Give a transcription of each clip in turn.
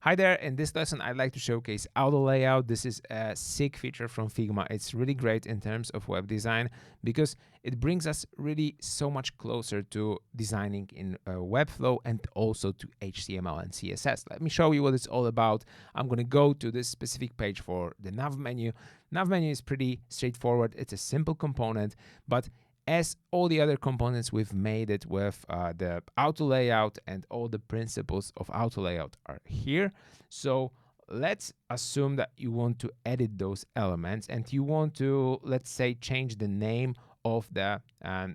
Hi there, in this lesson I'd like to showcase auto layout. This is a sick feature from Figma. It's really great in terms of web design because it brings us really so much closer to designing in Webflow and also to HTML and CSS. Let me show you what it's all about. I'm going to go to this specific page for the Nav menu. Nav menu is pretty straightforward. It's a simple component, but as all the other components, we've made it with the auto layout, and all the principles of auto layout are here. So let's assume that you want to edit those elements and you want to, let's say, change the name of the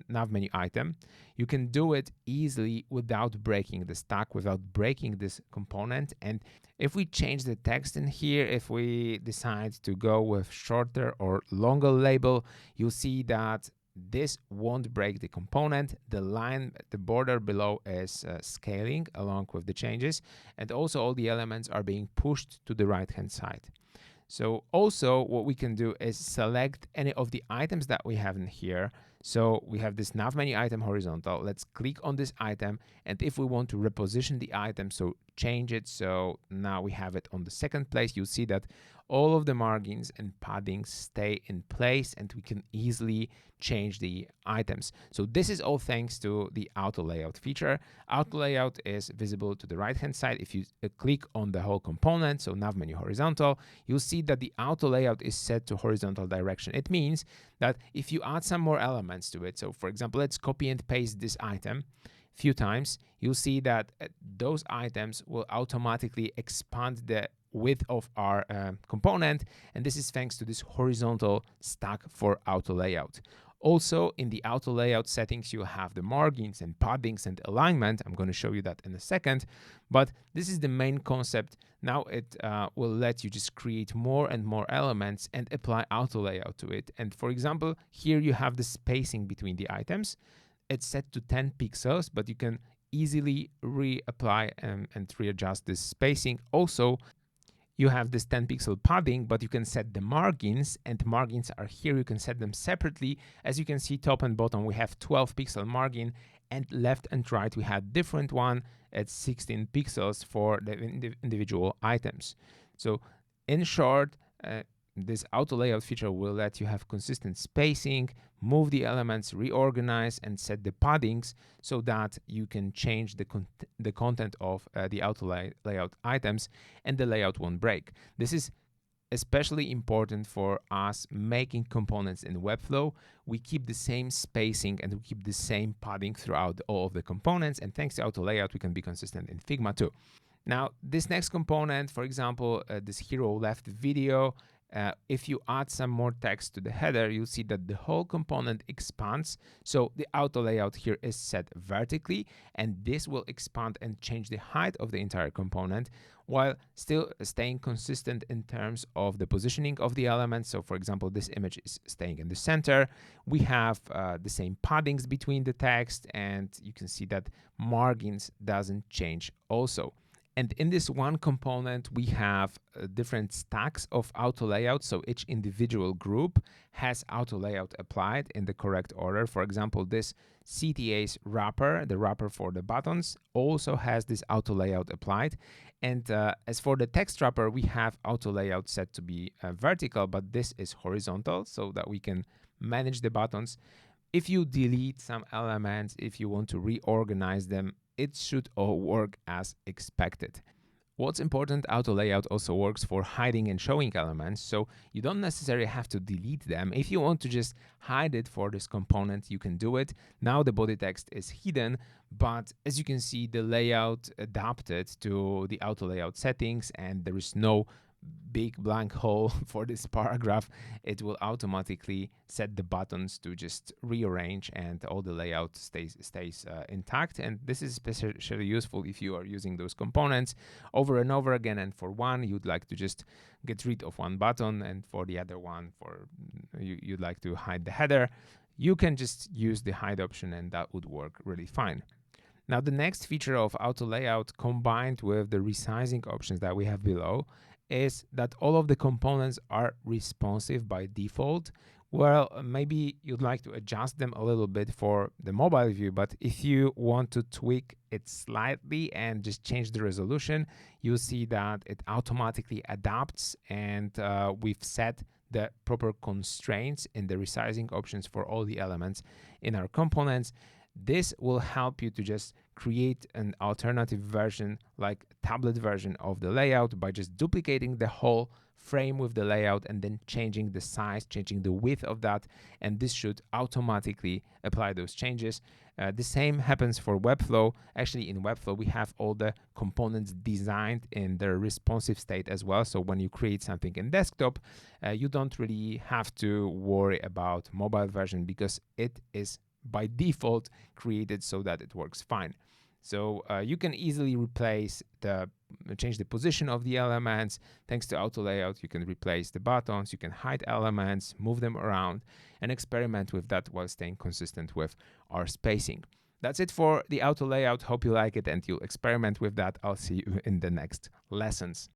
nav menu item. You can do it easily without breaking the stack, without breaking this component. And if we change the text in here, if we decide to go with shorter or longer label, you'll see that this won't break the component. The line, the border below is scaling along with the changes, and also all the elements are being pushed to the right hand side. So also what we can do is select any of the items that we have in here. So we have this nav menu item horizontal. Let's click on this item, and if we want to reposition the item, so change it, so now we have it on the second place, you'll see that all of the margins and paddings stay in place and we can easily change the items. So this is all thanks to the auto layout feature. Auto layout is visible to the right hand side. If you click on the whole component, so nav menu horizontal, you'll see that the auto layout is set to horizontal direction. It means that if you add some more elements to it, so for example, let's copy and paste this item a few times, you'll see that those items will automatically expand the width of our component, and this is thanks to this horizontal stack for auto layout. Also, in the auto layout settings, you have the margins and paddings and alignment. I'm going to show you that in a second, but this is the main concept. Now it will let you just create more and more elements and apply auto layout to it. And for example, here you have the spacing between the items. It's set to 10 pixels, but you can easily reapply and readjust this spacing. Also, you have this 10 pixel padding, but you can set the margins, and margins are here. You can set them separately. As you can see, top and bottom, we have 12 pixel margin, and left and right, we have different one at 16 pixels for the individual items. So in short, this auto layout feature will let you have consistent spacing, move the elements, reorganize, and set the paddings so that you can change the content of the auto layout items and the layout won't break. This is especially important for us making components in Webflow. We keep the same spacing and we keep the same padding throughout all of the components, and thanks to auto layout, we can be consistent in Figma too. Now, this next component, for example, this hero left video, if you add some more text to the header, you'll see that the whole component expands. So the auto layout here is set vertically, and this will expand and change the height of the entire component while still staying consistent in terms of the positioning of the elements. So for example, this image is staying in the center. We have the same paddings between the text, and you can see that margins doesn't change also. And in this one component, we have different stacks of auto layout. So each individual group has auto layout applied in the correct order. For example, this CTA's wrapper, the wrapper for the buttons, also has this auto layout applied. And as for the text wrapper, we have auto layout set to be vertical, but this is horizontal so that we can manage the buttons. If you delete some elements, if you want to reorganize them, it should all work as expected. What's important, auto layout also works for hiding and showing elements, so you don't necessarily have to delete them. If you want to just hide it for this component, you can do it. Now the body text is hidden, but as you can see, the layout adapted to the auto layout settings, and there is no big blank hole for this paragraph. It will automatically set the buttons to just rearrange, and all the layout stays intact. And this is especially useful if you are using those components over and over again, and for one you'd like to just get rid of one button, and for the other one you'd like to hide the header. You can just use the hide option and that would work really fine. Now the next feature of auto layout, combined with the resizing options that we have below, is that all of the components are responsive by default. Well, maybe you'd like to adjust them a little bit for the mobile view, but if you want to tweak it slightly and just change the resolution, you'll see that it automatically adapts, and we've set the proper constraints in the resizing options for all the elements in our components. This will help you to just create an alternative version, like tablet version of the layout, by just duplicating the whole frame with the layout and then changing the size, changing the width of that, and this should automatically apply those changes. The same happens for Webflow. Actually, in Webflow, we have all the components designed in their responsive state as well. So when you create something in desktop, you don't really have to worry about mobile version because it is by default created so that it works fine. So you can easily change the position of the elements. Thanks to auto layout, you can replace the buttons, you can hide elements, move them around, and experiment with that while staying consistent with our spacing. That's it for the auto layout. Hope you like it and you'll experiment with that. I'll see you in the next lessons.